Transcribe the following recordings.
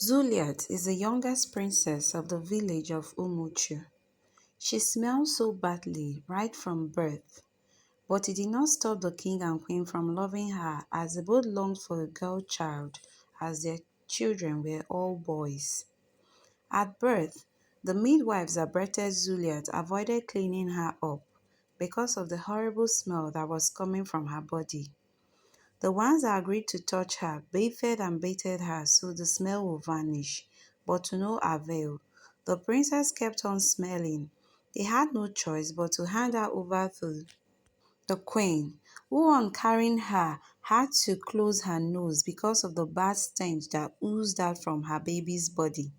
Zuliat is the youngest princess of the village of Umuchu. She smelled so badly right from birth, but it did not stop the king and queen from loving her as they both longed for a girl child as their children were all boys. At birth, the midwives that birthed Zuliat avoided cleaning her up because of the horrible smell that was coming from her body. The ones that agreed to touch her bathed and bathed her so the smell would vanish, but to no avail. The princess kept on smelling. They had no choice but to hand her over to the queen, who on carrying her had to close her nose because of the bad stench that oozed out from her baby's body.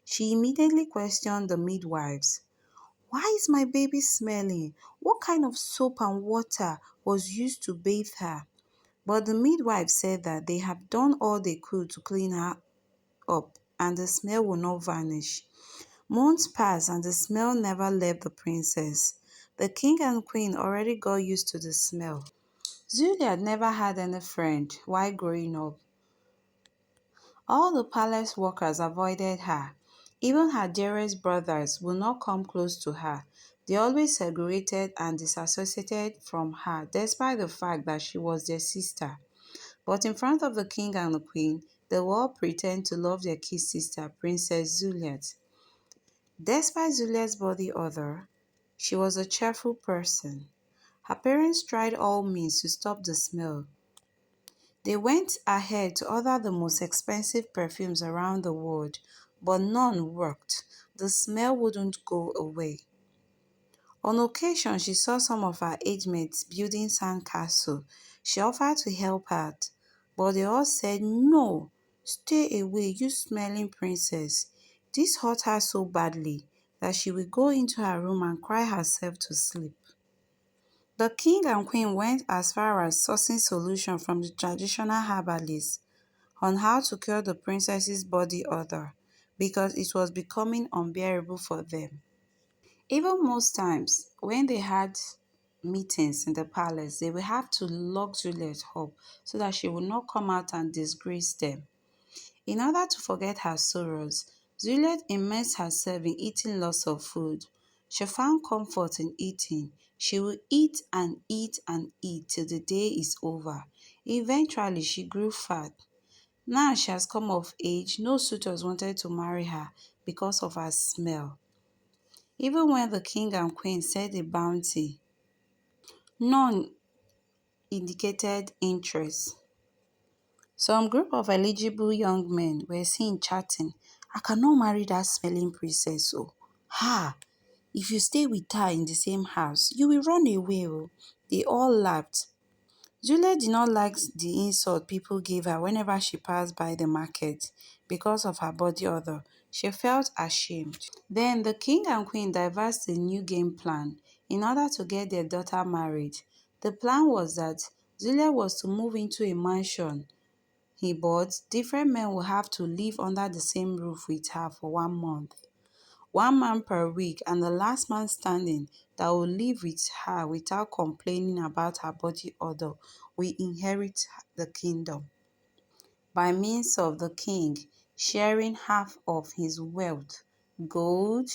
She immediately questioned the midwives. Why is my baby smelling? What kind of soap and water was used to bathe her? But the midwife said that they have done all they could to clean her up and the smell will not vanish. Months passed and the smell never left the princess. The king and queen already got used to the smell. Zulia had never had any friend while growing up. All the palace workers avoided her. Even her dearest brothers would not come close to her. They always segregated and disassociated from her despite the fact that she was their sister. But in front of the king and the queen, they will all pretend to love their kid sister, Princess Zuliat. Despite Zuliat's body odor, she was a cheerful person. Her parents tried all means to stop the smell. They went ahead to order the most expensive perfumes around the world, but none worked. The smell wouldn't go away. On occasion, she saw some of her age mates building sandcastle. She offered to help out, but they all said, "No, stay away, you smelling princess." This hurt her so badly that she would go into her room and cry herself to sleep. The king and queen went as far as sourcing solution from the traditional herbalists on how to cure the princess's body odor because it was becoming unbearable for them. Even most times, when they had meetings in the palace, they would have to lock Juliet up so that she would not come out and disgrace them. In order to forget her sorrows, Juliet immersed herself in eating lots of food. She found comfort in eating. She would eat and eat and eat till the day is over. Eventually, she grew fat. Now she has come of age, no suitors wanted to marry her because of her smell. Even when the king and queen set a bounty, none indicated interest. Some group of eligible young men were seen chatting. I cannot marry that smelling princess. Oh, ha! If you stay with her in the same house, you will run away. Oh. They all laughed. Juliet did not like the insult people gave her whenever she passed by the market because of her body odor. She felt ashamed. Then the king and queen devised a new game plan in order to get their daughter married. The plan was that Juliet was to move into a mansion he bought. Different men will have to live under the same roof with her for 1 month. One man per week, and the last man standing that will live with her without complaining about her body odor will inherit the kingdom by means of the king sharing half of his wealth, gold,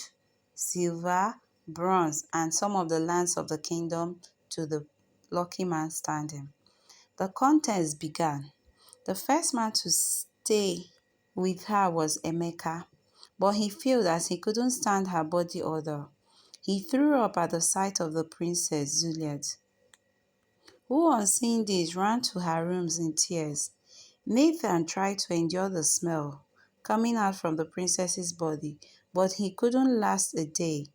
silver, bronze, and some of the lands of the kingdom to the lucky man standing. The contest began. The first man to stay with her was Emeka, but he failed as he couldn't stand her body odor. He threw up at the sight of the princess Zuliat, who on seeing this ran to her rooms in tears. Nathan tried to endure the smell coming out from the princess's body, but he couldn't last a day.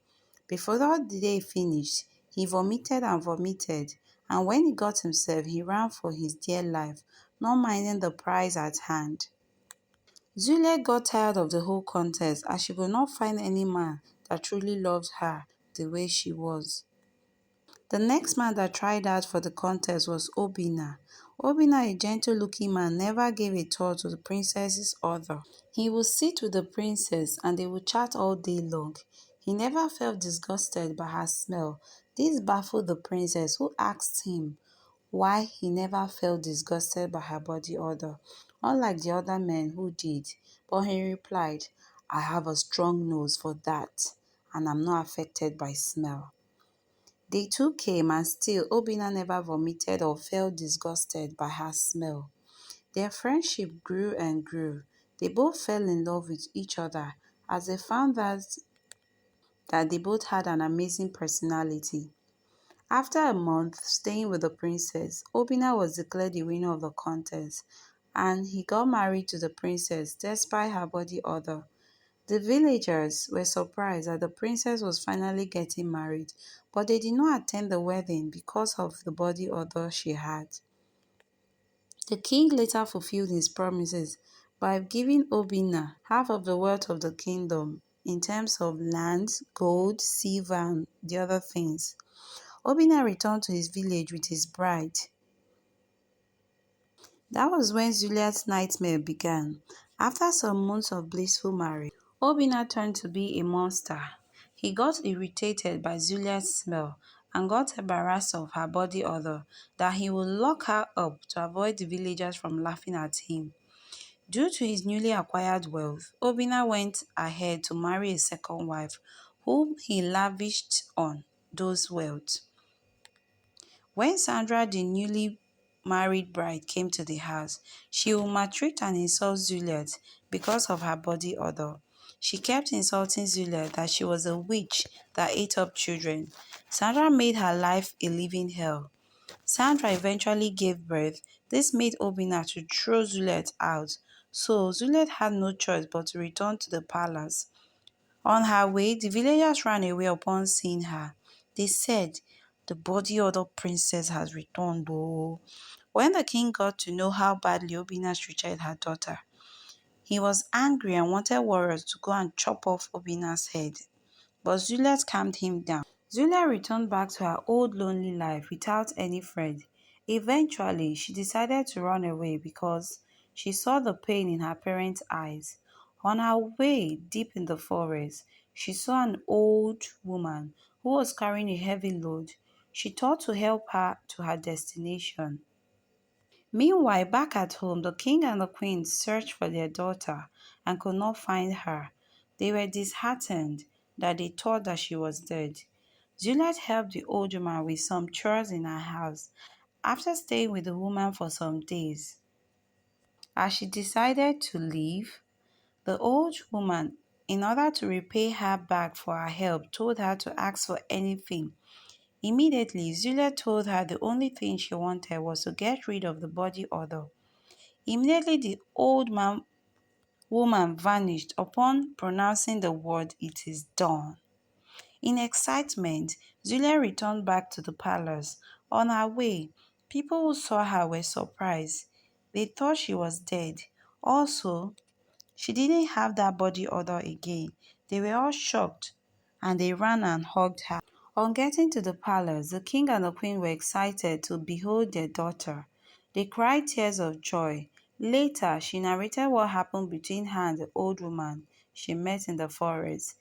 Before the day finished, he vomited and vomited, and when he got himself, he ran for his dear life, not minding the prize at hand. Juliet got tired of the whole contest as she could not find any man that truly loved her the way she was. The next man that tried out for the contest was Obinna. Obinna, a gentle-looking man, never gave a thought to the princess's odor. He would sit with the princess and they would chat all day long. He never felt disgusted by her smell. This baffled the princess, who asked him, why he never felt disgusted by her body odor, unlike the other men who did. But he replied, I have a strong nose for that, and I'm not affected by smell. Day two came, and still Obina never vomited or felt disgusted by her smell. Their friendship grew and grew. They both fell in love with each other as they found that they both had an amazing personality. After a month staying with the princess, Obina was declared the winner of the contest, and he got married to the princess despite her body odor. The villagers were surprised that the princess was finally getting married, but they did not attend the wedding because of the body odor she had. The king later fulfilled his promises by giving Obinna half of the wealth of the kingdom in terms of land, gold, silver, and the other things. Obinna returned to his village with his bride. That was when Zuliat's nightmare began. After some months of blissful marriage, Obinna turned to be a monster. He got irritated by Zuliat's smell and got embarrassed of her body odor that he would lock her up to avoid the villagers from laughing at him. Due to his newly acquired wealth, Obinna went ahead to marry a second wife, whom he lavished on those wealth. When Sandra, the newly married bride, came to the house, she would maltreat and insult Zuliat because of her body odor. She kept insulting Zuliat that she was a witch that ate up children. Sandra made her life a living hell. Sandra eventually gave birth. This made Obinna to throw Zuliat out, so Zuliat had no choice but to return to the palace. On her way, the villagers ran away upon seeing her. They said, the body of the princess has returned. Oh. When the king got to know how badly Obinna treated her daughter, he was angry and wanted warriors to go and chop off Obinna's head. But Zuliat calmed him down. Zulia returned back to her old lonely life without any friend. Eventually, she decided to run away because she saw the pain in her parents' eyes. On her way deep in the forest, she saw an old woman who was carrying a heavy load. She thought to help her to her destination. Meanwhile, back at home, the king and the queen searched for their daughter and could not find her. They were disheartened that they thought that she was dead. Juliet helped the old woman with some chores in her house. After staying with the woman for some days, as she decided to leave, the old woman, in order to repay her back for her help, told her to ask for anything. Immediately, Juliet told her the only thing she wanted was to get rid of the body odor. Immediately the woman vanished upon pronouncing the word, "It is done." In excitement, Zulia returned back to the palace. On her way, people who saw her were surprised. They thought she was dead. Also, she didn't have that body odor again. They were all shocked and they ran and hugged her. On getting to the palace, the king and the queen were excited to behold their daughter. They cried tears of joy. Later, she narrated what happened between her and the old woman she met in the forest.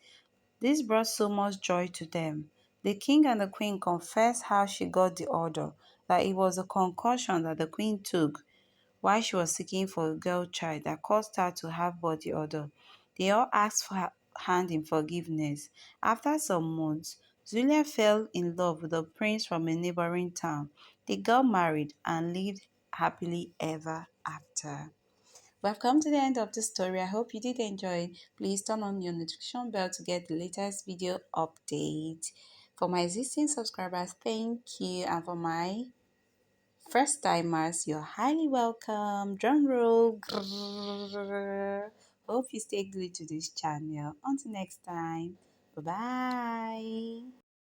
This brought so much joy to them. The king and the queen confessed how she got the odor, that it was a concussion that the queen took while she was seeking for a girl child that caused her to have body odor. They all asked for her hand in forgiveness. After some months, Zulia fell in love with a prince from a neighboring town. They got married and lived happily ever after. We have come to the end of the story. I hope you did enjoy it. Please turn on your notification bell to get the latest video update. For my existing subscribers, thank you. And for my first timers, you're highly welcome. Drum roll. Grrr. Hope you stay glued to this channel. Until next time. Bye bye.